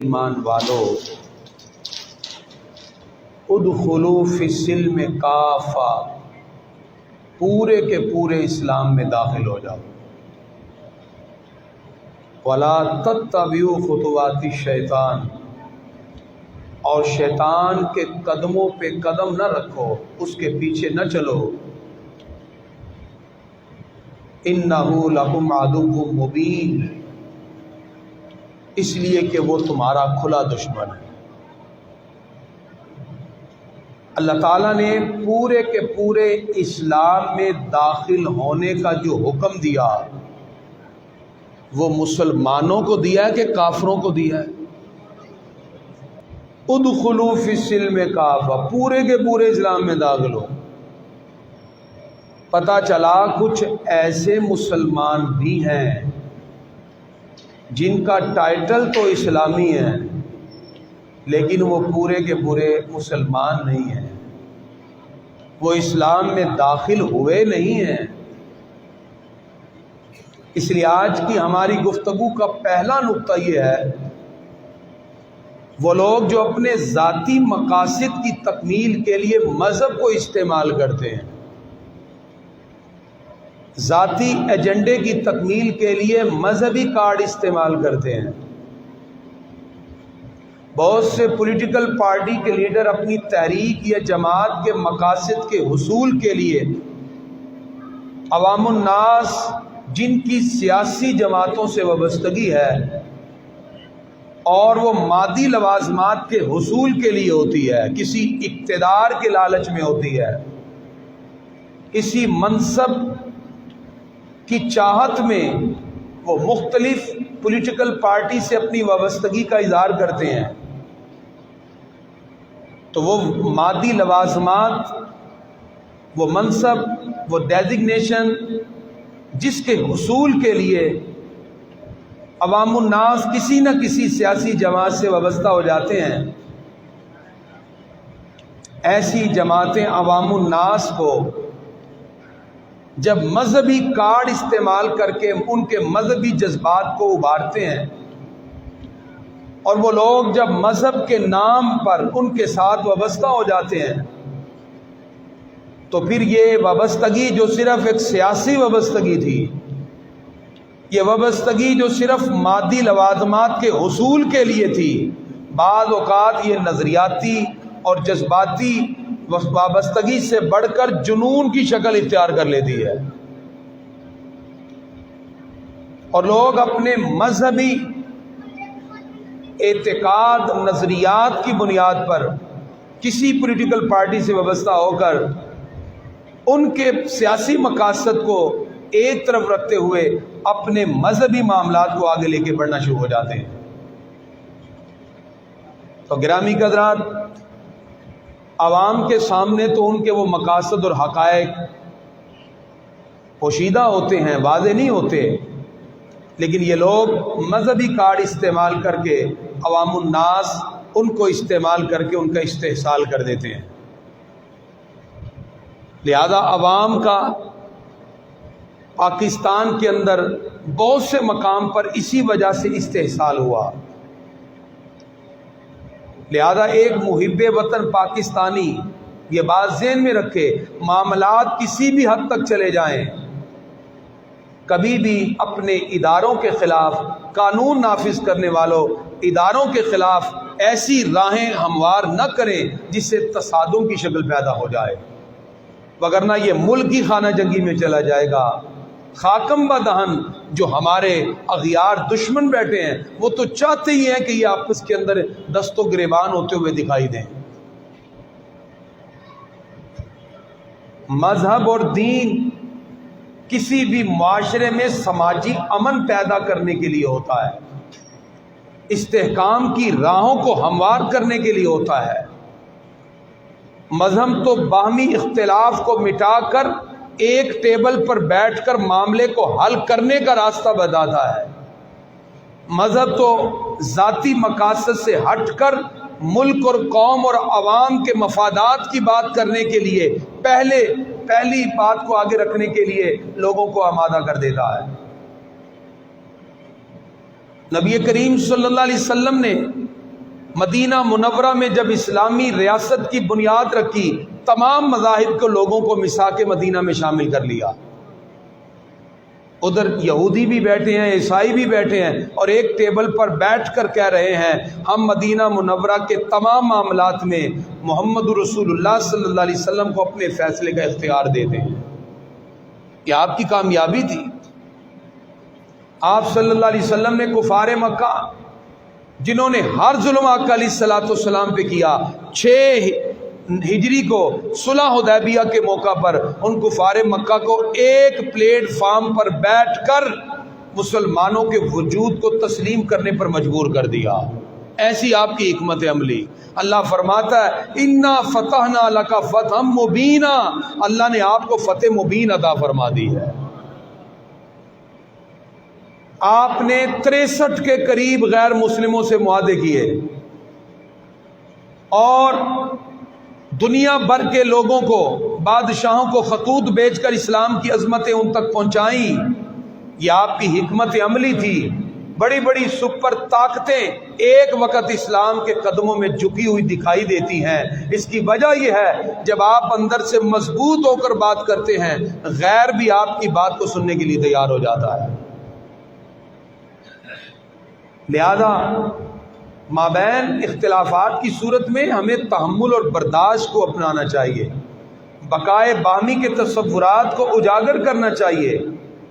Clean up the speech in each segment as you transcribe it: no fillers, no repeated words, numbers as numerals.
ایمان والو ادخلوا فی السلم کافہ، پورے کے پورے اسلام میں داخل ہو جاؤ۔ ولا تتبعوا خطوات الشیطان، اور شیطان کے قدموں پہ قدم نہ رکھو، اس کے پیچھے نہ چلو۔ انہ لکم عدو مبین، اس لیے کہ وہ تمہارا کھلا دشمن ہے۔ اللہ تعالیٰ نے پورے کے پورے اسلام میں داخل ہونے کا جو حکم دیا وہ مسلمانوں کو دیا ہے کہ کافروں کو دیا ہے؟ ادخلوا فی السلم کافہ، پورے کے پورے اسلام میں داخل ہو۔ پتہ چلا کچھ ایسے مسلمان بھی ہیں جن کا ٹائٹل تو اسلامی ہے لیکن وہ پورے کے پورے مسلمان نہیں ہیں، وہ اسلام میں داخل ہوئے نہیں ہیں۔ اس لیے آج کی ہماری گفتگو کا پہلا نقطہ یہ ہے، وہ لوگ جو اپنے ذاتی مقاصد کی تکمیل کے لیے مذہب کو استعمال کرتے ہیں، ذاتی ایجنڈے کی تکمیل کے لیے مذہبی کارڈ استعمال کرتے ہیں۔ بہت سے پولیٹیکل پارٹی کے لیڈر اپنی تحریک یا جماعت کے مقاصد کے حصول کے لیے عوام الناس جن کی سیاسی جماعتوں سے وابستگی ہے اور وہ مادی لوازمات کے حصول کے لیے ہوتی ہے، کسی اقتدار کے لالچ میں ہوتی ہے، کسی منصب کی چاہت میں وہ مختلف پولیٹیکل پارٹی سے اپنی وابستگی کا اظہار کرتے ہیں، تو وہ مادی لوازمات، وہ منصب، وہ ڈیزگنیشن جس کے حصول کے لیے عوام الناس کسی نہ کسی سیاسی جماعت سے وابستہ ہو جاتے ہیں، ایسی جماعتیں عوام الناس کو جب مذہبی کارڈ استعمال کر کے ان کے مذہبی جذبات کو ابھارتے ہیں، اور وہ لوگ جب مذہب کے نام پر ان کے ساتھ وابستہ ہو جاتے ہیں، تو پھر یہ وابستگی جو صرف ایک سیاسی وابستگی تھی، یہ وابستگی جو صرف مادی لوازمات کے حصول کے لیے تھی، بعض اوقات یہ نظریاتی اور جذباتی وابستگی سے بڑھ کر جنون کی شکل اختیار کر لیتی ہے، اور لوگ اپنے مذہبی اعتقاد نظریات کی بنیاد پر کسی پولیٹیکل پارٹی سے وابستہ ہو کر ان کے سیاسی مقاصد کو ایک طرف رکھتے ہوئے اپنے مذہبی معاملات کو آگے لے کے بڑھنا شروع ہو جاتے ہیں۔ تو گرامی قدرات، عوام کے سامنے تو ان کے وہ مقاصد اور حقائق پوشیدہ ہوتے ہیں، واضح نہیں ہوتے، لیکن یہ لوگ مذہبی کارڈ استعمال کر کے عوام الناس ان کو استعمال کر کے ان کا استحصال کر دیتے ہیں۔ لہذا عوام کا پاکستان کے اندر بہت سے مقام پر اسی وجہ سے استحصال ہوا۔ لہذا ایک محب وطن پاکستانی یہ بات ذہن میں رکھے، معاملات کسی بھی حد تک چلے جائیں، کبھی بھی اپنے اداروں کے خلاف، قانون نافذ کرنے والوں اداروں کے خلاف ایسی راہیں ہموار نہ کریں جس سے تصادم کی شکل پیدا ہو جائے، وگرنہ یہ ملک کی خانہ جنگی میں چلا جائے گا۔ خاکم بدہن جو ہمارے اغیار دشمن بیٹھے ہیں وہ تو چاہتے ہی ہیں کہ یہ آپس کے اندر دست و گریبان ہوتے ہوئے دکھائی دیں۔ مذہب اور دین کسی بھی معاشرے میں سماجی امن پیدا کرنے کے لیے ہوتا ہے، استحکام کی راہوں کو ہموار کرنے کے لیے ہوتا ہے۔ مذہب تو باہمی اختلاف کو مٹا کر ایک ٹیبل پر بیٹھ کر معاملے کو حل کرنے کا راستہ بتاتا ہے۔ مذہب تو ذاتی مقاصد سے ہٹ کر ملک اور قوم اور عوام کے مفادات کی بات کرنے کے لیے پہلی بات کو آگے رکھنے کے لیے لوگوں کو آمادہ کر دیتا ہے۔ نبی کریم صلی اللہ علیہ وسلم نے مدینہ منورہ میں جب اسلامی ریاست کی بنیاد رکھی، تمام مذاہب کے لوگوں کو میثاق مدینہ میں شامل کر لیا۔ ادھر یہودی بھی بیٹھے ہیں، عیسائی بھی بیٹھے ہیں، اور ایک ٹیبل پر بیٹھ کر کہہ رہے ہیں ہم مدینہ منورہ کے تمام معاملات میں محمد رسول اللہ صلی اللہ علیہ وسلم کو اپنے فیصلے کا اختیار دے دیں۔ یہ آپ کی کامیابی تھی۔ آپ صلی اللہ علیہ وسلم نے کفار مکہ جنہوں نے ہر ظلم آقا علیہ الصلوۃ والسلام پہ کیا، 6 ہجری کو صلح حدیبیہ کے موقع پر ان کفار مکہ کو ایک پلیٹ فارم پر بیٹھ کر مسلمانوں کے وجود کو تسلیم کرنے پر مجبور کر دیا۔ ایسی آپ کی حکمت عملی۔ اللہ فرماتا ہے انا فتحنا لک فتحا مبینا، اللہ نے آپ کو فتح مبین عطا فرما دی ہے۔ آپ نے 63 کے قریب غیر مسلموں سے معاہدے کیے اور دنیا بھر کے لوگوں کو، بادشاہوں کو خطوط بھیج کر اسلام کی عظمتیں ان تک پہنچائیں۔ یہ آپ کی حکمت عملی تھی۔ بڑی بڑی سپر طاقتیں ایک وقت اسلام کے قدموں میں جھکی ہوئی دکھائی دیتی ہیں۔ اس کی وجہ یہ ہے جب آپ اندر سے مضبوط ہو کر بات کرتے ہیں، غیر بھی آپ کی بات کو سننے کے لیے تیار ہو جاتا ہے۔ لہذا مابین اختلافات کی صورت میں ہمیں تحمل اور برداشت کو اپنانا چاہیے، بقائے باہمی کے تصورات کو اجاگر کرنا چاہیے،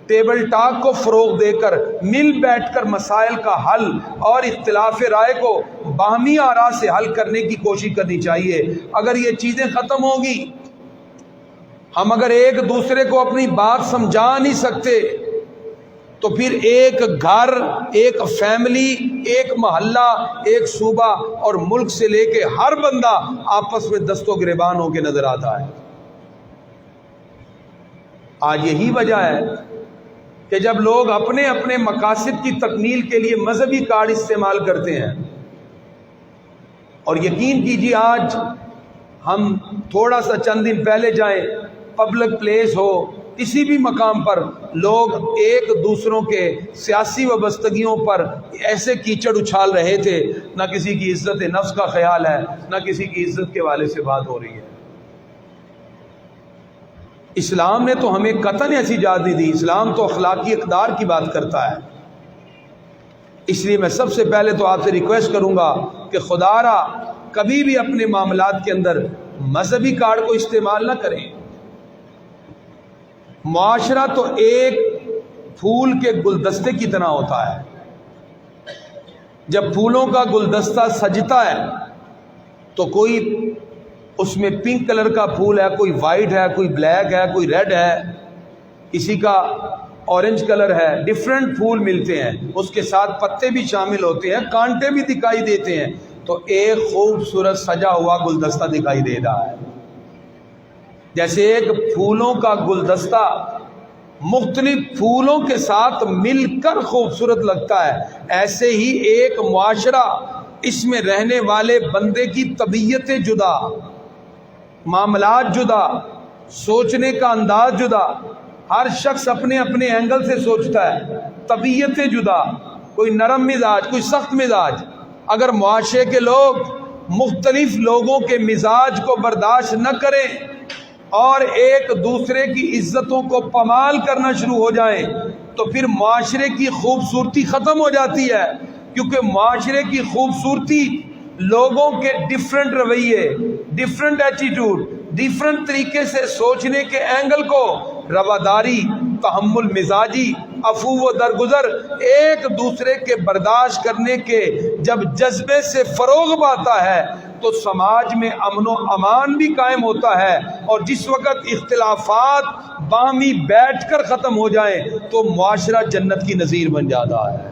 ٹیبل ٹاک کو فروغ دے کر مل بیٹھ کر مسائل کا حل اور اختلاف رائے کو باہمی آراء سے حل کرنے کی کوشش کرنی چاہیے۔ اگر یہ چیزیں ختم ہوگی، ہم اگر ایک دوسرے کو اپنی بات سمجھا نہیں سکتے، تو پھر ایک گھر، ایک فیملی، ایک محلہ، ایک صوبہ اور ملک سے لے کے ہر بندہ آپس میں دست و گریبان ہو کے نظر آتا ہے۔ آج یہی وجہ ہے کہ جب لوگ اپنے اپنے مقاصد کی تکمیل کے لیے مذہبی کارڈ استعمال کرتے ہیں، اور یقین کیجیے آج ہم تھوڑا سا چند دن پہلے جائیں، پبلک پلیس ہو، کسی بھی مقام پر لوگ ایک دوسروں کے سیاسی وابستگیوں پر ایسے کیچڑ اچھال رہے تھے، نہ کسی کی عزت نفس کا خیال ہے، نہ کسی کی عزت کے والے سے بات ہو رہی ہے۔ اسلام نے تو ہمیں قطعاً ایسی اجازت نہیں دی۔ اسلام تو اخلاقی اقدار کی بات کرتا ہے۔ اس لیے میں سب سے پہلے تو آپ سے ریکویسٹ کروں گا کہ خدا را کبھی بھی اپنے معاملات کے اندر مذہبی کارڈ کو استعمال نہ کریں۔ معاشرہ تو ایک پھول کے گلدستے کی طرح ہوتا ہے۔ جب پھولوں کا گلدستہ سجتا ہے تو کوئی اس میں پنک کلر کا پھول ہے، کوئی وائٹ ہے، کوئی بلیک ہے، کوئی ریڈ ہے، کسی کا اورنج کلر ہے، ڈیفرنٹ پھول ملتے ہیں، اس کے ساتھ پتے بھی شامل ہوتے ہیں، کانٹے بھی دکھائی دیتے ہیں، تو ایک خوبصورت سجا ہوا گلدستہ دکھائی دے رہا ہے۔ جیسے ایک پھولوں کا گلدستہ مختلف پھولوں کے ساتھ مل کر خوبصورت لگتا ہے، ایسے ہی ایک معاشرہ، اس میں رہنے والے بندے کی طبیعتیں جدا، معاملات جدا، سوچنے کا انداز جدا، ہر شخص اپنے اپنے اینگل سے سوچتا ہے، طبیعتیں جدا، کوئی نرم مزاج، کوئی سخت مزاج۔ اگر معاشرے کے لوگ مختلف لوگوں کے مزاج کو برداشت نہ کریں اور ایک دوسرے کی عزتوں کو پامال کرنا شروع ہو جائیں تو پھر معاشرے کی خوبصورتی ختم ہو جاتی ہے، کیونکہ معاشرے کی خوبصورتی لوگوں کے ڈیفرنٹ رویے، ڈیفرنٹ ایٹیٹیوڈ، ڈیفرنٹ طریقے سے سوچنے کے اینگل کو، رواداری، تحمل مزاجی، عفو و درگزر، ایک دوسرے کے برداشت کرنے کے جب جذبے سے فروغ پاتا ہے تو سماج میں امن و امان بھی قائم ہوتا ہے، اور جس وقت اختلافات باہمی بیٹھ کر ختم ہو جائیں تو معاشرہ جنت کی نظیر بن جاتا ہے۔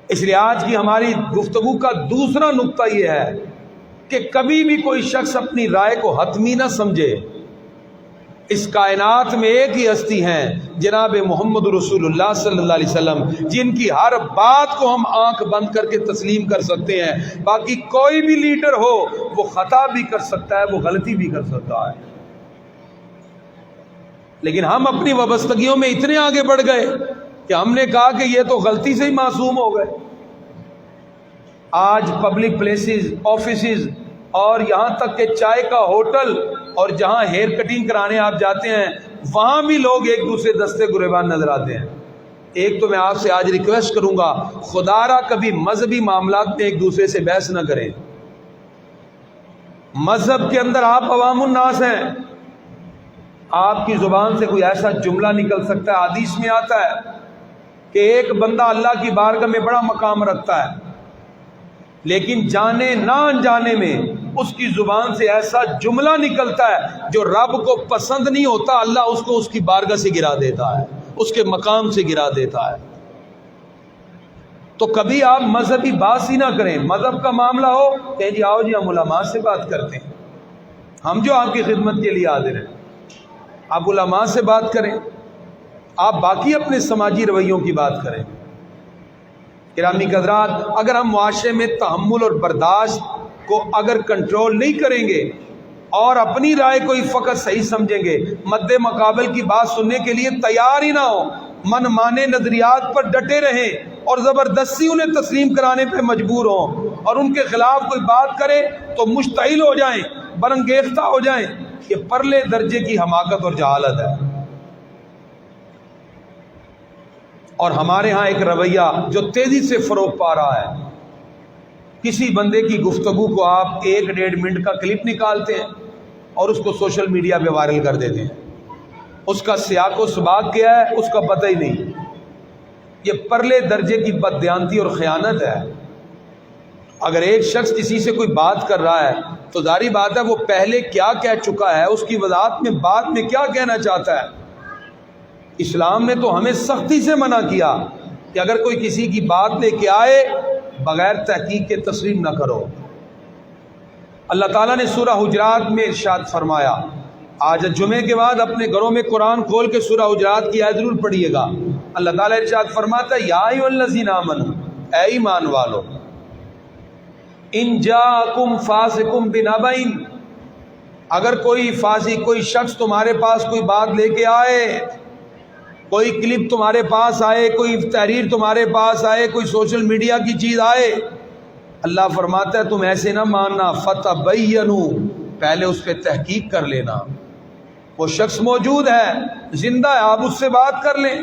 اس لیے آج کی ہماری گفتگو کا دوسرا نقطہ یہ ہے کہ کبھی بھی کوئی شخص اپنی رائے کو حتمی نہ سمجھے۔ اس کائنات میں ایک ہی ہستی ہیں جناب محمد رسول اللہ صلی اللہ علیہ وسلم، جن کی ہر بات کو ہم آنکھ بند کر کے تسلیم کر سکتے ہیں۔ باقی کوئی بھی لیڈر ہو وہ خطا بھی کر سکتا ہے، وہ غلطی بھی کر سکتا ہے، لیکن ہم اپنی وابستگیوں میں اتنے آگے بڑھ گئے کہ ہم نے کہا کہ یہ تو غلطی سے ہی معصوم ہو گئے۔ آج پبلک پلیسز، آفیسز اور یہاں تک کہ چائے کا ہوٹل اور جہاں ہیئر کٹنگ کرانے آپ جاتے ہیں وہاں بھی لوگ ایک دوسرے دستے گریبان نظر آتے ہیں۔ ایک تو میں آپ سے آج ریکویسٹ کروں گا، خدا را کبھی مذہبی معاملات میں ایک دوسرے سے بحث نہ کریں۔ مذہب کے اندر آپ عوام الناس ہیں، آپ کی زبان سے کوئی ایسا جملہ نکل سکتا ہے، حدیث میں آتا ہے کہ ایک بندہ اللہ کی بارگاہ میں بڑا مقام رکھتا ہے، لیکن جانے نہ انجانے میں اس کی زبان سے ایسا جملہ نکلتا ہے جو رب کو پسند نہیں ہوتا، اللہ اس کو اس کی بارگاہ سے گرا دیتا ہے، اس کے مقام سے گرا دیتا ہے۔ تو کبھی آپ مذہبی بات ہی نہ کریں۔ مذہب کا معاملہ ہو کہ جی آؤ جی ہم علماء سے بات کرتے ہیں، ہم جو آپ کی خدمت کے لیے حاضر ہیں، آپ علماء سے بات کریں، آپ باقی اپنے سماجی رویوں کی بات کریں۔ گرامی حضرات، اگر ہم معاشرے میں تحمل اور برداشت کو اگر کنٹرول نہیں کریں گے اور اپنی رائے کو ہی فقط صحیح سمجھیں گے، مد مقابل کی بات سننے کے لیے تیار ہی نہ ہو، من مانے نظریات پر ڈٹے رہیں اور زبردستی انہیں تسلیم کرانے پہ مجبور ہوں، اور ان کے خلاف کوئی بات کرے تو مشتعل ہو جائیں، برانگیختہ ہو جائیں، یہ پرلے درجے کی حماقت اور جہالت ہے۔ اور ہمارے ہاں ایک رویہ جو تیزی سے فروغ پا رہا ہے، کسی بندے کی گفتگو کو آپ 1-1.5 منٹ کا کلپ نکالتے ہیں اور اس کو سوشل میڈیا پہ وائرل کر دیتے ہیں، اس کا سیاق و سباق کیا ہے اس کا پتہ ہی نہیں۔ یہ پرلے درجے کی بددیانتی اور خیانت ہے۔ اگر ایک شخص کسی سے کوئی بات کر رہا ہے تو ظاہری بات ہے وہ پہلے کیا کہہ چکا ہے، اس کی وضاحت میں بعد میں کیا کہنا چاہتا ہے۔ اسلام نے تو ہمیں سختی سے منع کیا کہ اگر کوئی کسی کی بات لے کے آئے بغیر تحقیق کے تسلیم نہ کرو۔ اللہ تعالیٰ نے سورہ حجرات میں ارشاد فرمایا، آج جمعے کے بعد اپنے گھروں میں قرآن کھول کے سورہ حجرات کی آیت ضرور پڑھیے گا۔ اللہ تعالیٰ ارشاد فرماتا ہے، یا ایھا الذین آمنوا، اے ایمان والو، ان جاءکم فاسق بنبأ، اگر کوئی فاسق، کوئی شخص تمہارے پاس کوئی بات لے کے آئے، کوئی کلپ تمہارے پاس آئے، کوئی تحریر تمہارے پاس آئے، کوئی سوشل میڈیا کی چیز آئے، اللہ فرماتا ہے تم ایسے نہ ماننا، فتبینوا، پہلے اس پہ تحقیق کر لینا۔ وہ شخص موجود ہے، زندہ ہے، آپ اس سے بات کر لیں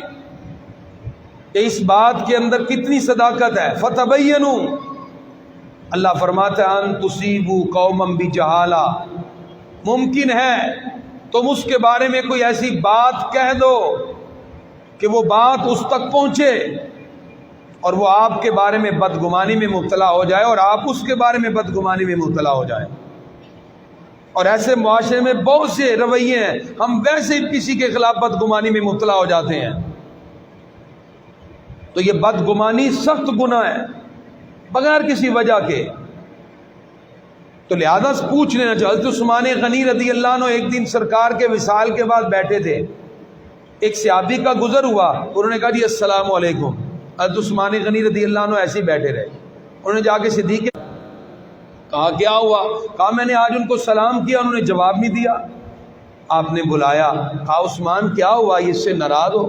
کہ اس بات کے اندر کتنی صداقت ہے۔ فتبینوا، اللہ فرماتا ہے ان تصیبوا قوما بجہالہ، ممکن ہے تم اس کے بارے میں کوئی ایسی بات کہہ دو کہ وہ بات اس تک پہنچے اور وہ آپ کے بارے میں بدگمانی میں مبتلا ہو جائے اور آپ اس کے بارے میں بدگمانی میں مبتلا ہو جائیں۔ اور ایسے معاشرے میں بہت سے رویے ہیں، ہم ویسے ہی کسی کے خلاف بدگمانی میں مبتلا ہو جاتے ہیں۔ تو یہ بدگمانی سخت گناہ ہے بغیر کسی وجہ کے۔ تو لہذا پوچھ لینا چاہیے۔ حضرت عثمان غنی رضی اللہ عنہ ایک دن سرکار کے وصال کے بعد بیٹھے تھے، ایک صحابی کا گزر ہوا، انہوں نے کہا جی السلام علیکم۔ حضرت عثمان غنی رضی اللہ عنہ ایسے ہی بیٹھے رہے، انہوں نے جا کے صدیق کہا کیا ہوا؟ کہا میں نے آج ان کو سلام کیا، انہوں نے جواب نہیں دیا۔ آپ نے بلایا، کہا عثمان کیا ہوا، اس سے ناراض ہو؟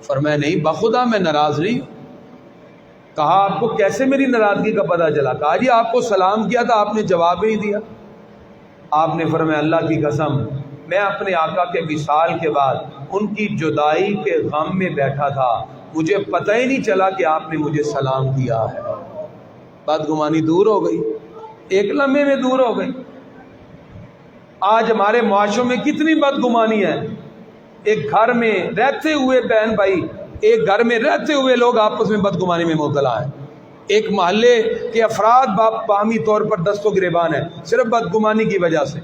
فرمایا نہیں بخدا میں ناراض نہیں ہوں۔ کہا آپ کو کیسے میری ناراضگی کا پتہ چلا؟ کہا جی آپ کو سلام کیا تھا، آپ نے جواب نہیں دیا۔ آپ نے فرمایا اللہ کی قسم میں اپنے آقا کے وصال کے بعد ان کی جدائی کے غم میں بیٹھا تھا، مجھے پتہ ہی نہیں چلا کہ آپ نے مجھے سلام کیا ہے۔ بدگمانی دور ہو گئی، ایک لمحے میں دور ہو گئی۔ آج ہمارے معاشروں میں کتنی بدگمانی ہے، ایک گھر میں رہتے ہوئے بہن بھائی، ایک گھر میں رہتے ہوئے لوگ آپس میں بدگمانی میں مبتلا ہیں، ایک محلے کے افراد باہمی طور پر دست و گریبان ہیں صرف بدگمانی کی وجہ سے۔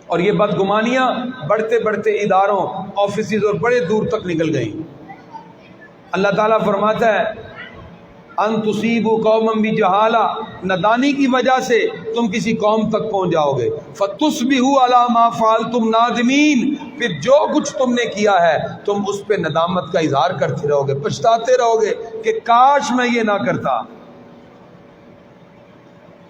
اور یہ بدگمانیاں بڑھتے بڑھتے اداروں، آفیسز اور بڑے دور تک نکل گئی۔ اللہ تعالیٰ فرماتا ہے ان تصیبوا قوما بجہالہ، نادانی کی وجہ سے تم کسی قوم تک پہنچ جاؤ گے، فتصبحوا علی ما فعلتم نادمین، پھر جو کچھ تم نے کیا ہے تم اس پہ ندامت کا اظہار کرتے رہو گے، پچھتاتے رہو گے کہ کاش میں یہ نہ کرتا۔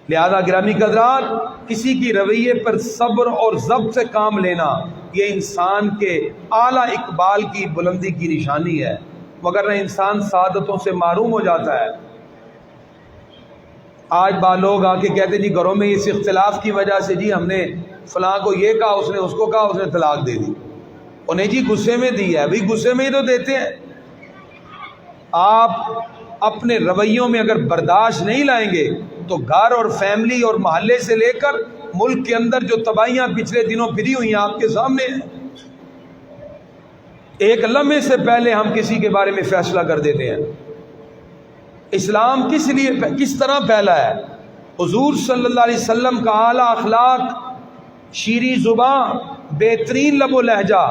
لہذا گرامی حضرات، کسی کی رویے پر صبر اور ضبط سے کام لینا یہ انسان کے اعلیٰ اقبال کی بلندی کی نشانی ہے، وگرنہ انسان سعادتوں سے محروم ہو جاتا ہے۔ آج بعض لوگ آ کے کہتے جی گھروں میں اس اختلاف کی وجہ سے جی ہم نے فلاں کو یہ کہا، اس نے اس کو کہا، اس نے طلاق دے دی. انہیں جی غصے میں دی ہے. بھئی غصے میں ہی تو دیتے ہیں. آپ اپنے رویوں میں اگر برداشت نہیں لائیں گے تو گھر اور فیملی اور محلے سے لے کر ملک کے اندر جو تباہیاں پچھلے دنوں پھری ہوئی ہیں آپ کے سامنے ہیں. ایک لمحے سے پہلے ہم کسی کے بارے میں فیصلہ کر دیتے ہیں. اسلام کس طرح پھیلا ہے؟ حضور صلی اللہ علیہ وسلم کا اعلیٰ اخلاق، شیریں زبان، بہترین لب و لہجہ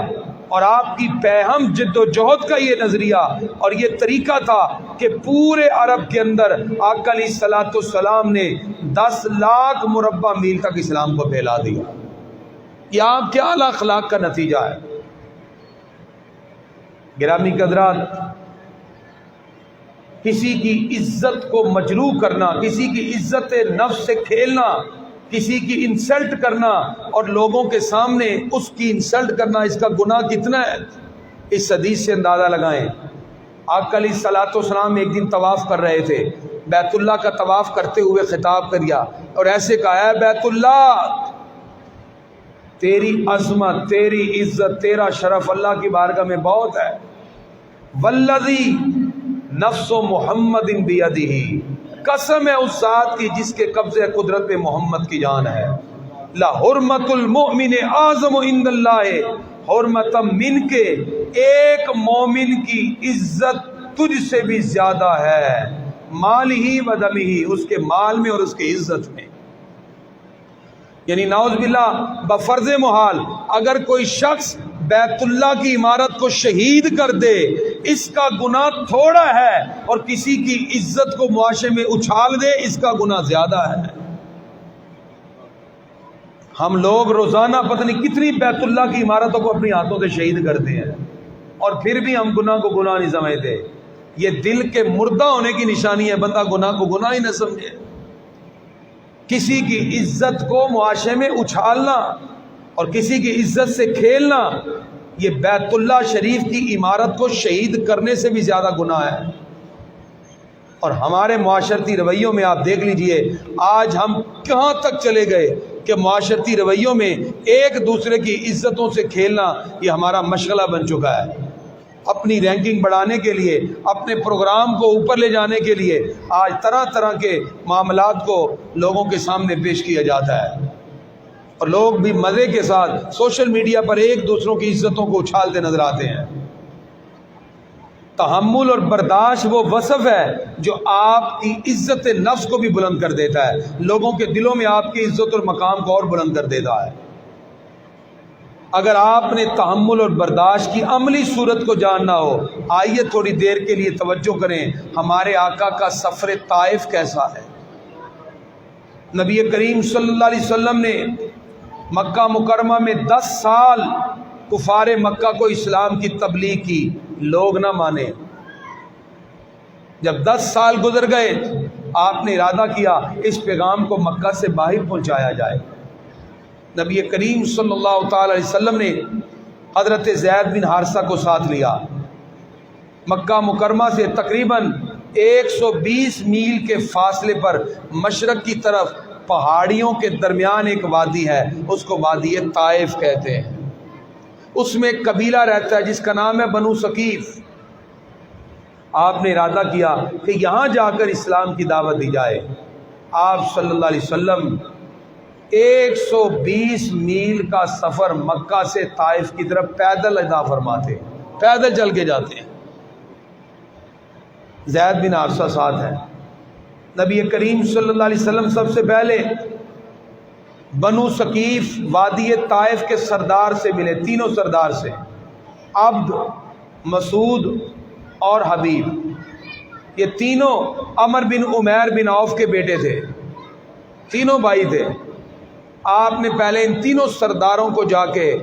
اور آپ کی پیہم جد و جہد کا یہ نظریہ اور یہ طریقہ تھا کہ پورے عرب کے اندر آقا علیہ الصلوۃ والسلام نے 10 لاکھ مربع میل تک اسلام کو پھیلا دیا. یہ آپ کے اعلیٰ اخلاق کا نتیجہ ہے. گرامی قدرات، کسی کی عزت کو مجروح کرنا، کسی کی عزت نفس سے کھیلنا، کسی کی انسلٹ کرنا اور لوگوں کے سامنے اس کی انسلٹ کرنا، اس کا گناہ کتنا ہے اس حدیث سے اندازہ لگائیں. آقا علیہ الصلوۃ والسلام ایک دن طواف کر رہے تھے. بیت اللہ کا طواف کرتے ہوئے خطاب کیا اور ایسے کہا، اے بیت اللہ، تیری عظمت، تیری عزت، تیرا شرف اللہ کی بارگاہ میں بہت ہے. والذی نفس محمد بیدہ، قسم ہے اس ذات کی جس کے قبضے قدرت میں محمد کی جان ہے. لحرمت المؤمن اعظم عند اللہ حرمت من کے، ایک مومن کی عزت تجھ سے بھی زیادہ ہے، مال ہی و دم ہی، اس کے مال میں اور اس کی عزت میں. یعنی نعوذ باللہ بفرض محال اگر کوئی شخص بیت اللہ کی عمارت کو شہید کر دے، اس کا گناہ تھوڑا ہے، اور کسی کی عزت کو معاشرے میں اچھال دے، اس کا گناہ زیادہ ہے. ہم لوگ روزانہ پتہ نہیں کتنی بیت اللہ کی عمارتوں کو اپنی ہاتھوں سے شہید کرتے ہیں، اور پھر بھی ہم گناہ کو گناہ نہیں سمجھتے. یہ دل کے مردہ ہونے کی نشانی ہے، بندہ گناہ کو گناہ ہی نہ سمجھے. کسی کی عزت کو معاشرے میں اچھالنا اور کسی کی عزت سے کھیلنا، یہ بیت اللہ شریف کی عمارت کو شہید کرنے سے بھی زیادہ گناہ ہے. اور ہمارے معاشرتی رویوں میں آپ دیکھ لیجئے آج ہم کہاں تک چلے گئے کہ معاشرتی رویوں میں ایک دوسرے کی عزتوں سے کھیلنا یہ ہمارا مشغلہ بن چکا ہے. اپنی رینکنگ بڑھانے کے لیے، اپنے پروگرام کو اوپر لے جانے کے لیے آج طرح طرح کے معاملات کو لوگوں کے سامنے پیش کیا جاتا ہے، اور لوگ بھی مزے کے ساتھ سوشل میڈیا پر ایک دوسروں کی عزتوں کو اچھالتے نظر آتے ہیں. تحمل اور برداشت وہ وصف ہے جو آپ کی عزت نفس کو بھی بلند کر دیتا ہے، لوگوں کے دلوں میں آپ کی عزت اور مقام کو اور بلند کر دیتا ہے. اگر آپ نے تحمل اور برداشت کی عملی صورت کو جاننا ہو، آئیے تھوڑی دیر کے لیے توجہ کریں ہمارے آقا کا سفر طائف کیسا ہے. نبی کریم صلی اللہ علیہ وسلم نے مکہ مکرمہ میں 10 سال کفار مکہ کو اسلام کی تبلیغ کی، لوگ نہ مانے. جب 10 سال گزر گئے آپ نے ارادہ کیا اس پیغام کو مکہ سے باہر پہنچایا جائے. نبی کریم صلی اللہ تعالی علیہ وسلم نے حضرت زید بن حارثہ کو ساتھ لیا. مکہ مکرمہ سے تقریباً 120 میل کے فاصلے پر مشرق کی طرف پہاڑیوں کے درمیان ایک وادی ہے، اس کو وادی طائف کہتے ہیں. اس میں ایک قبیلہ رہتا ہے جس کا نام ہے بنو ثقیف. آپ نے ارادہ کیا کہ یہاں جا کر اسلام کی دعوت دی جائے. آپ صلی اللہ علیہ وسلم 120 میل کا سفر مکہ سے طائف کی طرف پیدل ادا فرماتے، پیدل چل کے جاتے ہیں. زید بن حارثہ ساتھ ہیں. نبی کریم صلی اللہ علیہ وسلم سب سے پہلے بنو ثقیف وادی طائف کے سردار سے ملے، تینوں سردار سے، عبد، مسعود اور حبیب. یہ تینوں عمر بن عمیر بن عوف کے بیٹے تھے، تینوں بھائی تھے. آپ نے پہلے ان تینوں سرداروں کو جا کے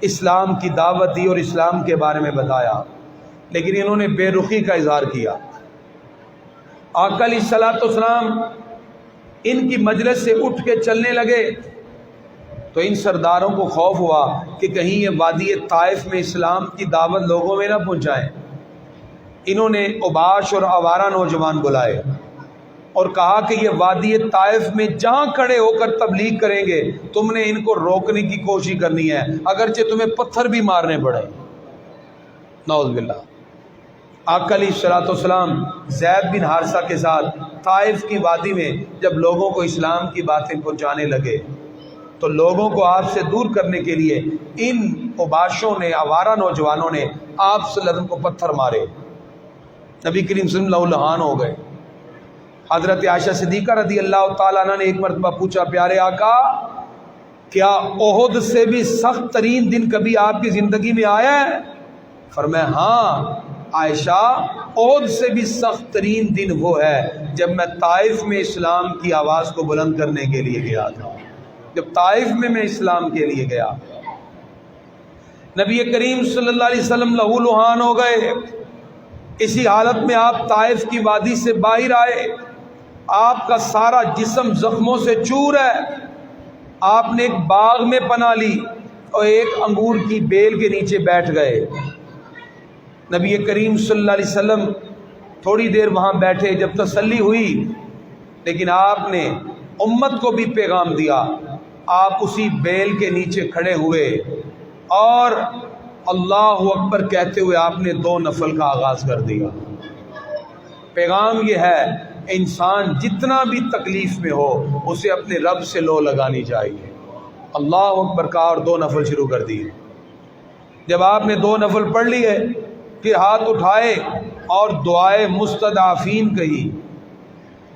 اسلام کی دعوت دی اور اسلام کے بارے میں بتایا، لیکن انہوں نے بے رخی کا اظہار کیا. آقا علیہ الصلوۃ والسلام ان کی مجلس سے اٹھ کے چلنے لگے تو ان سرداروں کو خوف ہوا کہ کہیں یہ وادی طائف میں اسلام کی دعوت لوگوں میں نہ پہنچائیں. انہوں نے اوباش اور آوارہ نوجوان بلائے، اور کہا کہ یہ وادی طائف میں جہاں کھڑے ہو کر تبلیغ کریں گے تم نے ان کو روکنے کی کوشش کرنی ہے، اگرچہ تمہیں پتھر بھی مارنے پڑے۔ نعوذ باللہ۔ آقا علیہ الصلوۃ والسلام زید بن حارثہ کے ساتھ طائف کی وادی میں جب لوگوں کو اسلام کی باتیں پہنچانے لگے تو لوگوں کو آپ سے دور کرنے کے لیے ان اوباشوں نے، آوارہ نوجوانوں نے آپ صلی اللہ علیہ وسلم کو پتھر مارے۔ نبی کریم صلی اللہ علیہ وسلم لہان ہو گئے۔ حضرت عائشہ صدیقہ رضی اللہ تعالیٰ عنہ نے ایک مرتبہ پوچھا، پیارے آقا کیا احد سے بھی سخت ترین دن کبھی آپ کی زندگی میں آیا ہے؟ فرمایا ہاں عائشہ، احد سے بھی سخت ترین دن وہ ہے جب میں طائف میں اسلام کی آواز کو بلند کرنے کے لیے گیا تھا، جب طائف میں اسلام کے لیے گیا۔ نبی کریم صلی اللہ علیہ وسلم لہو لہان ہو گئے۔ اسی حالت میں آپ طائف کی وادی سے باہر آئے، آپ کا سارا جسم زخموں سے چور ہے۔ آپ نے ایک باغ میں پناہ لی اور ایک انگور کی بیل کے نیچے بیٹھ گئے۔ نبی کریم صلی اللہ علیہ وسلم تھوڑی دیر وہاں بیٹھے، جب تسلی ہوئی لیکن آپ نے امت کو بھی پیغام دیا۔ آپ اسی بیل کے نیچے کھڑے ہوئے اور اللہ اکبر کہتے ہوئے آپ نے 2 نفل کا آغاز کر دیا۔ پیغام یہ ہے انسان جتنا بھی تکلیف میں ہو اسے اپنے رب سے لو لگانی چاہیے۔ اللہ اکبر کہا اور 2 نفل شروع کر دیے۔ جب آپ نے 2 نفل پڑھ لیے پھر ہاتھ اٹھائے اور دعائے مستضعفین کہی۔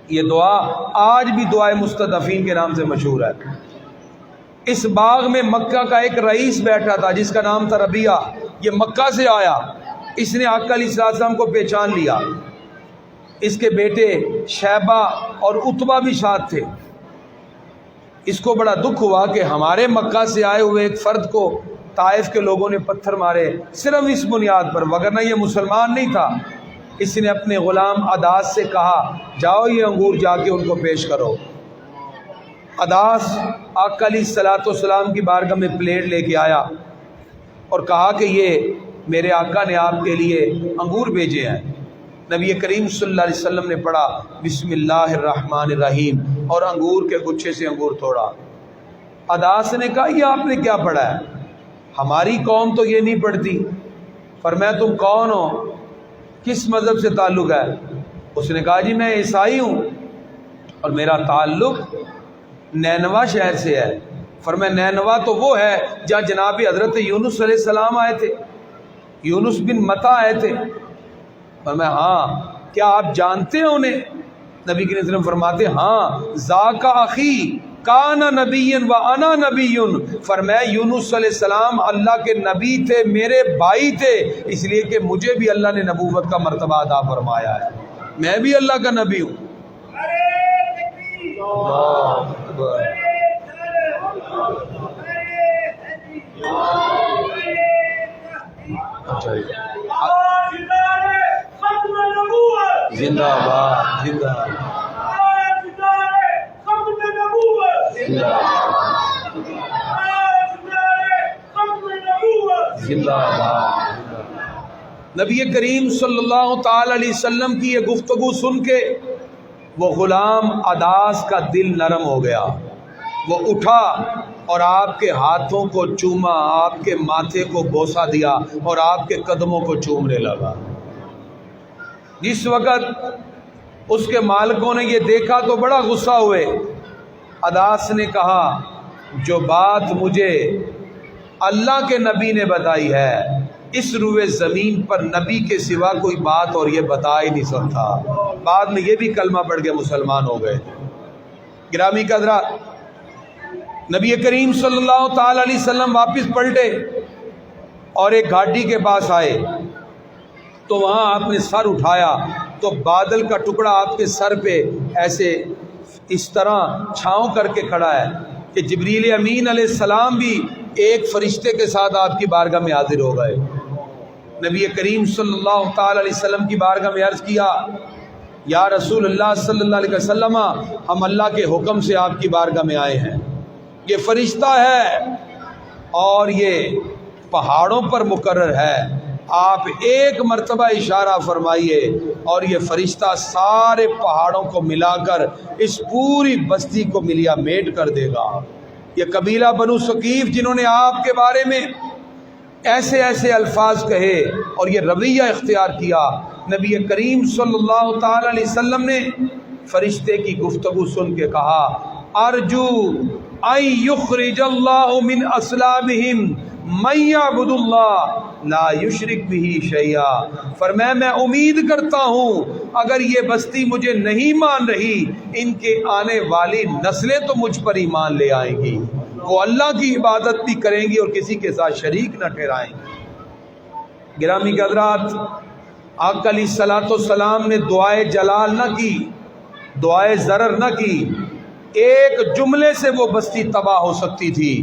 یہ دعا آج بھی دعائے مستضعفین کے نام سے مشہور ہے۔ اس باغ میں مکہ کا ایک رئیس بیٹھا تھا جس کا نام تھا ربیعہ، یہ مکہ سے آیا۔ اس نے آقا علیہ السلام کو پہچان لیا۔ اس کے بیٹے شیبہ اور عتبہ بھی ساتھ تھے۔ اس کو بڑا دکھ ہوا کہ ہمارے مکہ سے آئے ہوئے ایک فرد کو طائف کے لوگوں نے پتھر مارے، صرف اس بنیاد پر، وگرنہ یہ مسلمان نہیں تھا۔ اس نے اپنے غلام عداس سے کہا جاؤ یہ انگور جا کے ان کو پیش کرو۔ عداس آقا علیہ الصلوۃ والسلام کی بارگاہ میں پلیٹ لے کے آیا اور کہا کہ یہ میرے آقا نے آپ کے لیے انگور بھیجے ہیں۔ نبی کریم صلی اللہ علیہ وسلم نے پڑھا بسم اللہ الرحمن الرحیم اور انگور کے گچھے سے انگور توڑا۔ عداس نے کہا یہ آپ نے کیا پڑھا ہے؟ ہماری قوم تو یہ نہیں پڑھتی۔ فرمایا تم کون ہو؟ کس مذہب سے تعلق ہے؟ اس نے کہا جی میں عیسائی ہوں اور میرا تعلق نینوا شہر سے ہے۔ فرمایا نینوا تو وہ ہے جہاں جناب حضرت یونس علیہ السلام آئے تھے، یونس بن متا آئے تھے۔ فرمایا ہاں، کیا آپ جانتے ہیں انہیں؟ نبی کے وسلم فرماتے ہاں، ذاک اخی کان نبی و انا نبی۔ فرمایا یونس علیہ السلام اللہ کے نبی تھے، میرے بھائی تھے، اس لیے کہ مجھے بھی اللہ نے نبوت کا مرتبہ عطا فرمایا ہے، میں بھی اللہ کا نبی ہوں۔ زندہ باد، زندہ زندہ باد۔ نبی کریم صلی اللہ تعالی علیہ وسلم کی یہ گفتگو سن کے وہ غلام عداس کا دل نرم ہو گیا۔ وہ اٹھا اور آپ کے ہاتھوں کو چوما، آپ کے ماتھے کو بوسہ دیا اور آپ کے قدموں کو چومنے لگا۔ جس وقت اس کے مالکوں نے یہ دیکھا تو بڑا غصہ ہوئے۔ عداس نے کہا جو بات مجھے اللہ کے نبی نے بتائی ہے اس روئے زمین پر نبی کے سوا کوئی بات اور یہ بتا ہی نہیں سکتا۔ بعد میں یہ بھی کلمہ پڑھ کے مسلمان ہو گئے۔ گرامی قدرہ، نبی کریم صلی اللہ تعالی علیہ وسلم واپس پلٹے اور ایک گھاٹی کے پاس آئے تو وہاں آپ نے سر اٹھایا تو بادل کا ٹکڑا آپ کے سر پہ ایسے اس طرح چھاؤں کر کے کھڑا ہے کہ جبریل امین علیہ السلام بھی ایک فرشتے کے ساتھ آپ کی بارگاہ میں حاضر ہو گئے۔ نبی کریم صلی اللہ تعالی علیہ وسلم کی بارگاہ میں عرض کیا یا رسول اللہ صلی اللہ علیہ وسلم، ہم اللہ کے حکم سے آپ کی بارگاہ میں آئے ہیں، یہ فرشتہ ہے اور یہ پہاڑوں پر مقرر ہے، آپ ایک مرتبہ اشارہ فرمائیے اور یہ فرشتہ سارے پہاڑوں کو ملا کر اس پوری بستی کو ملیا میٹ کر دے گا۔ یہ قبیلہ بنو ثقیف جنہوں نے آپ کے بارے میں ایسے ایسے الفاظ کہے اور یہ رویہ اختیار کیا، نبی کریم صلی اللہ تعالی علیہ وسلم نے فرشتے کی گفتگو سن کے کہا ارجو ان یخرج اللہ من اصلابہم من یعبد اللہ لا یشرک بہ شیئا، فرمایا میں امید کرتا ہوں اگر یہ بستی مجھے نہیں مان رہی، ان کے آنے والی نسلیں تو مجھ پر ایمان لے آئیں گی، وہ اللہ کی عبادت بھی کریں گی اور کسی کے ساتھ شریک نہ ٹھہرائیں گے۔ گرامی کے حضرات، آقا علیہ الصلوۃ والسلام نے دعائے جلال نہ کی، دعائے ضرر نہ کی، ایک جملے سے وہ بستی تباہ ہو سکتی تھی۔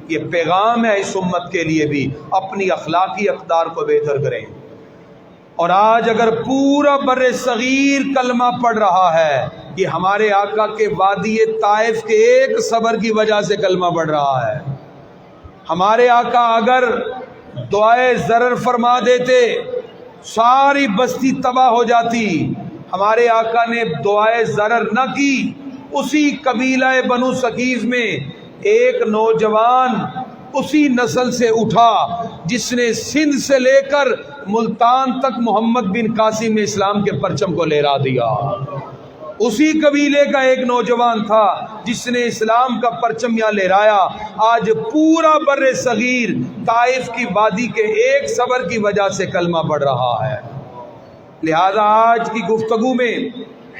یہ پیغام ہے اس امت کے لیے بھی، اپنی اخلاقی اقدار کو بہتر کریں۔ اور آج اگر پورا بر صغیر کلمہ پڑھ رہا ہے، یہ ہمارے آقا کے وادی طائف کے ایک صبر کی وجہ سے کلمہ پڑھ رہا ہے۔ ہمارے آقا اگر دعائے ضرر فرما دیتے ساری بستی تباہ ہو جاتی، ہمارے آقا نے دعائے ضرر نہ کی۔ اسی قبیلہ بنو ثقیف میں ایک نوجوان اسی نسل سے اٹھا جس نے سندھ سے لے کر ملتان تک محمد بن قاسم میں اسلام کے پرچم کو لہرا دیا۔ اسی قبیلے کا ایک نوجوان تھا جس نے اسلام کا پرچم یہاں لہرایا۔ آج پورا بر صغیر طائف کی وادی کے ایک صبر کی وجہ سے کلمہ پڑھ رہا ہے۔ لہذا آج کی گفتگو میں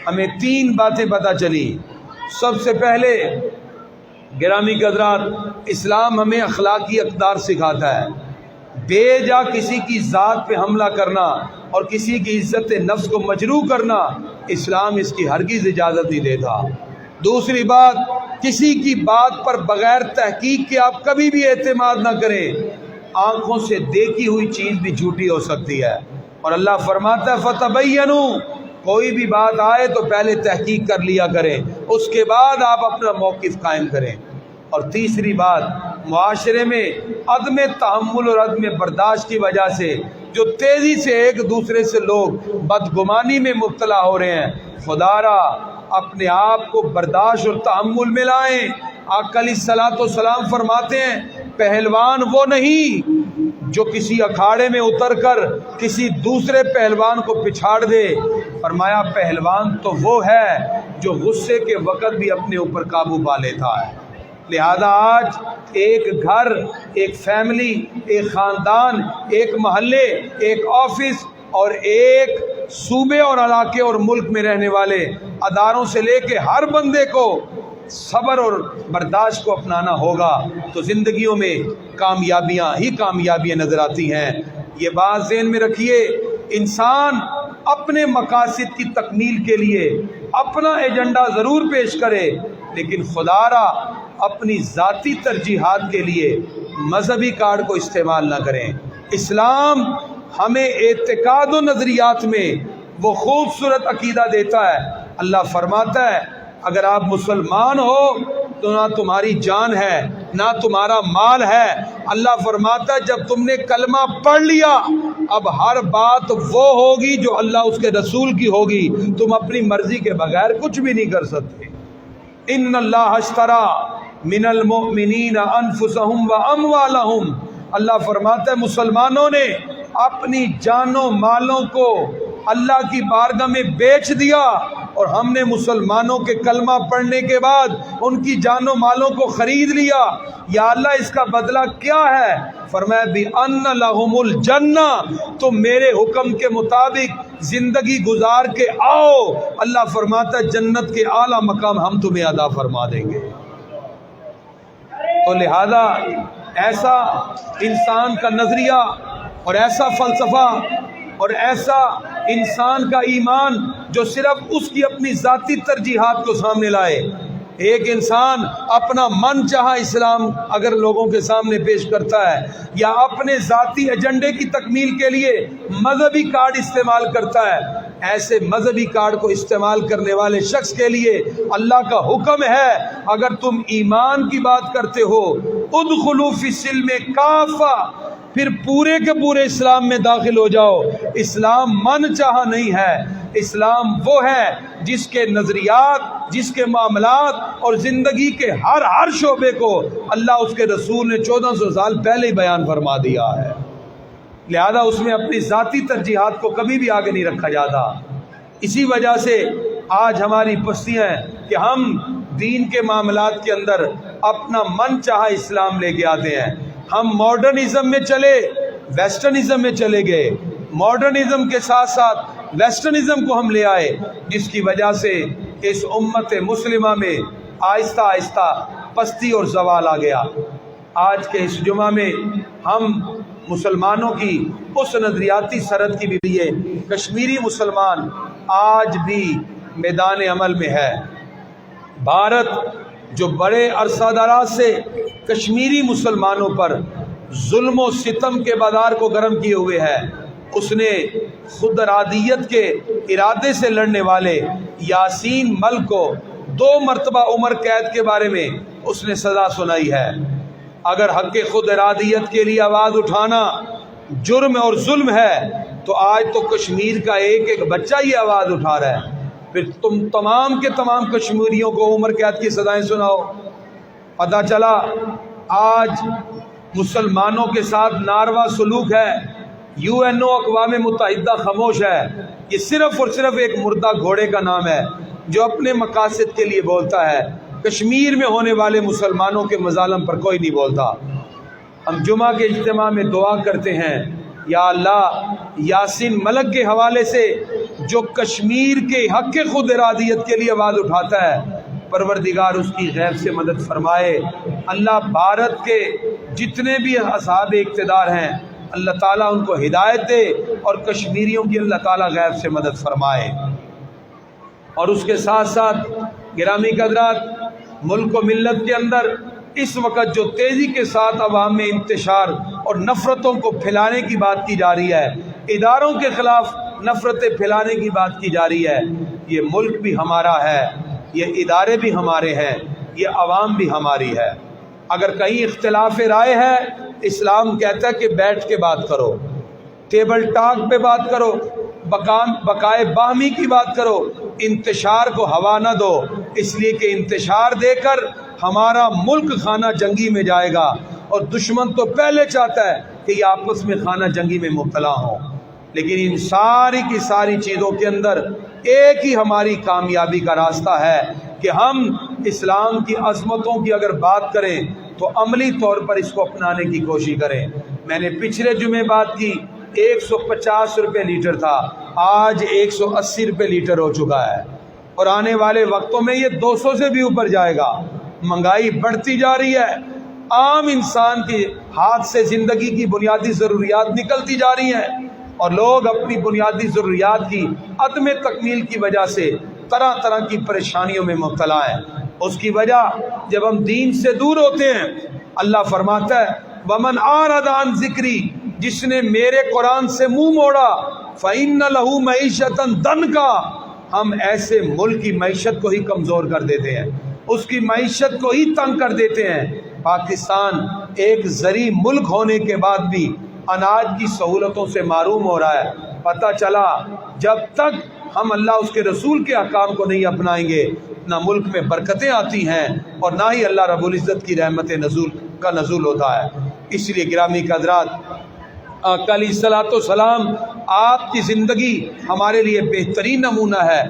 ہمیں تین باتیں پتہ چلی۔ سب سے پہلے گرامی حضرات، اسلام ہمیں اخلاقی اقدار سکھاتا ہے۔ بے جا کسی کی ذات پہ حملہ کرنا اور کسی کی عزت نفس کو مجروح کرنا، اسلام اس کی ہرگز اجازت نہیں دیتا۔ دوسری بات، کسی کی بات پر بغیر تحقیق کے آپ کبھی بھی اعتماد نہ کریں۔ آنکھوں سے دیکھی ہوئی چیز بھی جھوٹی ہو سکتی ہے، اور اللہ فرماتا ہے فتبینوا، کوئی بھی بات آئے تو پہلے تحقیق کر لیا کریں، اس کے بعد آپ اپنا موقف قائم کریں۔ اور تیسری بات، معاشرے میں عدم تحمل اور عدم برداشت کی وجہ سے جو تیزی سے ایک دوسرے سے لوگ بدگمانی میں مبتلا ہو رہے ہیں، خدا را اپنے آپ کو برداشت اور تحمل میں لائیں۔ آقا علیہ الصلوۃ والسلام فرماتے ہیں پہلوان وہ نہیں جو کسی اکھاڑے میں اتر کر کسی دوسرے پہلوان کو پچھاڑ دے، فرمایا پہلوان تو وہ ہے جو غصے کے وقت بھی اپنے اوپر قابو پا لیتا ہے۔ لہذا آج ایک گھر، ایک فیملی، ایک خاندان، ایک محلے، ایک آفس اور ایک صوبے اور علاقے اور ملک میں رہنے والے اداروں سے لے کے ہر بندے کو صبر اور برداشت کو اپنانا ہوگا، تو زندگیوں میں کامیابیاں ہی کامیابیاں نظر آتی ہیں۔ یہ بات ذہن میں رکھیے، انسان اپنے مقاصد کی تکمیل کے لیے اپنا ایجنڈا ضرور پیش کرے، لیکن خدا را اپنی ذاتی ترجیحات کے لیے مذہبی کارڈ کو استعمال نہ کریں۔ اسلام ہمیں اعتقاد و نظریات میں وہ خوبصورت عقیدہ دیتا ہے۔ اللہ فرماتا ہے اگر آپ مسلمان ہو تو نہ تمہاری جان ہے نہ تمہارا مال ہے۔ اللہ فرماتا ہے جب تم نے کلمہ پڑھ لیا اب ہر بات وہ ہوگی جو اللہ اس کے رسول کی ہوگی، تم اپنی مرضی کے بغیر کچھ بھی نہیں کر سکتے۔ ان اللہ اشترى من المؤمنین انفسهم واموالهم، اللہ فرماتا ہے مسلمانوں نے اپنی جانوں مالوں کو اللہ کی بارگاہ میں بیچ دیا، اور ہم نے مسلمانوں کے کلمہ پڑھنے کے بعد ان کی جانوں مالوں کو خرید لیا۔ یا اللہ اس کا بدلہ کیا ہے؟ فرمایا بِأَنَّ لَهُمُ الْجَنَّةَ، تم میرے حکم کے مطابق زندگی گزار کے آؤ، اللہ فرماتا ہے جنت کے اعلیٰ مقام ہم تمہیں عطا فرما دیں گے۔ تو لہذا ایسا انسان کا نظریہ اور ایسا فلسفہ اور ایسا انسان کا ایمان جو صرف اس کی اپنی ذاتی ترجیحات کو سامنے لائے۔ ایک انسان اپنا من چاہا اسلام اگر لوگوں کے سامنے پیش کرتا ہے یا اپنے ذاتی ایجنڈے کی تکمیل کے لیے مذہبی کارڈ استعمال کرتا ہے، ایسے مذہبی کارڈ کو استعمال کرنے والے شخص کے لیے اللہ کا حکم ہے اگر تم ایمان کی بات کرتے ہو ادخلوا فی السلم کافہ، پھر پورے کے پورے اسلام میں داخل ہو جاؤ۔ اسلام من چاہا نہیں ہے، اسلام وہ ہے جس کے نظریات، جس کے معاملات اور زندگی کے ہر شعبے کو اللہ اس کے رسول نے 1400 سال پہلے ہی بیان فرما دیا ہے، لہذا اس میں اپنی ذاتی ترجیحات کو کبھی بھی آگے نہیں رکھا جاتا۔ اسی وجہ سے آج ہماری پستیاں ہیں کہ ہم دین کے معاملات کے اندر اپنا من چاہا اسلام لے کے آتے ہیں۔ ہم ماڈرنزم میں چلے، ویسٹرنزم میں چلے گئے، ماڈرنزم کے ساتھ ساتھ ویسٹرنزم کو ہم لے آئے، جس کی وجہ سے اس امت مسلمہ میں آہستہ آہستہ پستی اور زوال آ گیا۔ آج کے اس جمعہ میں ہم مسلمانوں کی اس نظریاتی سرحد کی بھی لیے کشمیری مسلمان آج بھی میدان عمل میں ہے۔ بھارت جو بڑے عرصہ دراز سے کشمیری مسلمانوں پر ظلم و ستم کے بازار کو گرم کیے ہوئے ہے، اس نے خود ارادیت کے ارادے سے لڑنے والے یاسین ملک کو 2 مرتبہ عمر قید کے بارے میں اس نے سزا سنائی ہے۔ اگر حق خود ارادیت کے لیے آواز اٹھانا جرم اور ظلم ہے تو آج تو کشمیر کا ایک بچہ یہ آواز اٹھا رہا ہے، پھر تم تمام کے تمام کشمیریوں کو عمر قید کی سزائیں سناؤ۔ پتہ چلا آج مسلمانوں کے ساتھ ناروا سلوک ہے، UNO اقوام متحدہ خاموش ہے، یہ صرف اور صرف ایک مردہ گھوڑے کا نام ہے جو اپنے مقاصد کے لیے بولتا ہے۔ کشمیر میں ہونے والے مسلمانوں کے مظالم پر کوئی نہیں بولتا۔ ہم جمعہ کے اجتماع میں دعا کرتے ہیں، یا اللہ یاسین ملک کے حوالے سے جو کشمیر کے حق خود ارادیت کے لیے آواز اٹھاتا ہے، پروردگار اس کی غیب سے مدد فرمائے۔ اللہ بھارت کے جتنے بھی اصحاب اقتدار ہیں اللہ تعالیٰ ان کو ہدایت دے اور کشمیریوں کی اللہ تعالیٰ غیب سے مدد فرمائے۔ اور اس کے ساتھ ساتھ گرامی قدرات، ملک و ملت کے اندر اس وقت جو تیزی کے ساتھ عوام میں انتشار اور نفرتوں کو پھیلانے کی بات کی جا رہی ہے، اداروں کے خلاف نفرتیں پھیلانے کی بات کی جا رہی ہے، یہ ملک بھی ہمارا ہے، یہ ادارے بھی ہمارے ہیں، یہ عوام بھی ہماری ہے۔ اگر کہیں اختلاف رائے ہے، اسلام کہتا ہے کہ بیٹھ کے بات کرو، ٹیبل ٹاک پہ بات کرو، بقائے باہمی کی بات کرو، انتشار کو ہوا نہ دو، اس لیے کہ انتشار دے کر ہمارا ملک خانہ جنگی میں جائے گا، اور دشمن تو پہلے چاہتا ہے کہ یہ آپس میں خانہ جنگی میں مبتلا ہوں۔ لیکن ان ساری کی ساری چیزوں کے اندر ایک ہی ہماری کامیابی کا راستہ ہے کہ ہم اسلام کی عظمتوں کی اگر بات کریں تو عملی طور پر اس کو اپنانے کی کوشش کریں۔ میں نے پچھلے جمعے بات کی 150 روپے لیٹر تھا، آج 180 روپے لیٹر ہو چکا ہے، اور آنے والے وقتوں میں یہ 200 سے بھی اوپر جائے گا۔ مہنگائی بڑھتی جا رہی ہے، عام انسان کے ہاتھ سے زندگی کی بنیادی ضروریات نکلتی جا رہی ہیں، اور لوگ اپنی بنیادی ضروریات کی عدم تکمیل کی وجہ سے طرح طرح کی پریشانیوں میں مبتلا ہیں۔ اس کی وجہ جب ہم دین سے دور ہوتے ہیں، اللہ فرماتا ہے وَمَنْ أَعْرَضَ عَنْ ذِكْرِي، جس نے میرے قرآن سے منہ موڑا فَإِنَّ لَهُ مَعِيشَةً ضَنْكَ، ہم ایسے ملک کی معیشت کو ہی کمزور کر دیتے ہیں، اس کی معیشت کو ہی تنگ کر دیتے ہیں۔ پاکستان ایک زرعی ملک ہونے کے بعد بھی اناج کی سہولتوں سے محروم ہو رہا ہے۔ پتہ چلا جب تک ہم اللہ اس کے رسول کے احکام کو نہیں اپنائیں گے، نہ ملک میں برکتیں آتی ہیں اور نہ ہی اللہ رب العزت کی رحمت نزول ہوتا ہے۔ اس لیے گرامی قدرات، آقا علیہ الصلوۃ والسلام آپ کی زندگی ہمارے لیے بہترین نمونہ ہے،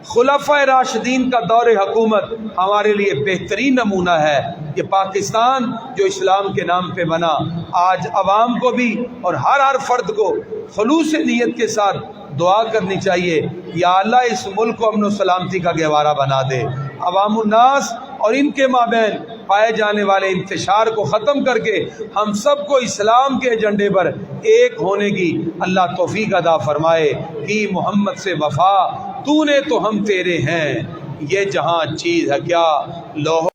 خلفائے راشدین کا دور حکومت ہمارے لیے بہترین نمونہ ہے۔ یہ پاکستان جو اسلام کے نام پہ بنا، آج عوام کو بھی اور ہر فرد کو خلوص نیت کے ساتھ دعا کرنی چاہیے، یا اللہ اس ملک کو امن و سلامتی کا گہوارہ بنا دے، عوام الناس اور ان کے مابین پائے جانے والے انتشار کو ختم کر کے ہم سب کو اسلام کے ایجنڈے پر ایک ہونے کی اللہ توفیق عطا فرمائے۔ کہ محمد سے وفا تو نے تو ہم تیرے ہیں، یہ جہاں چیز ہے کیا لوہ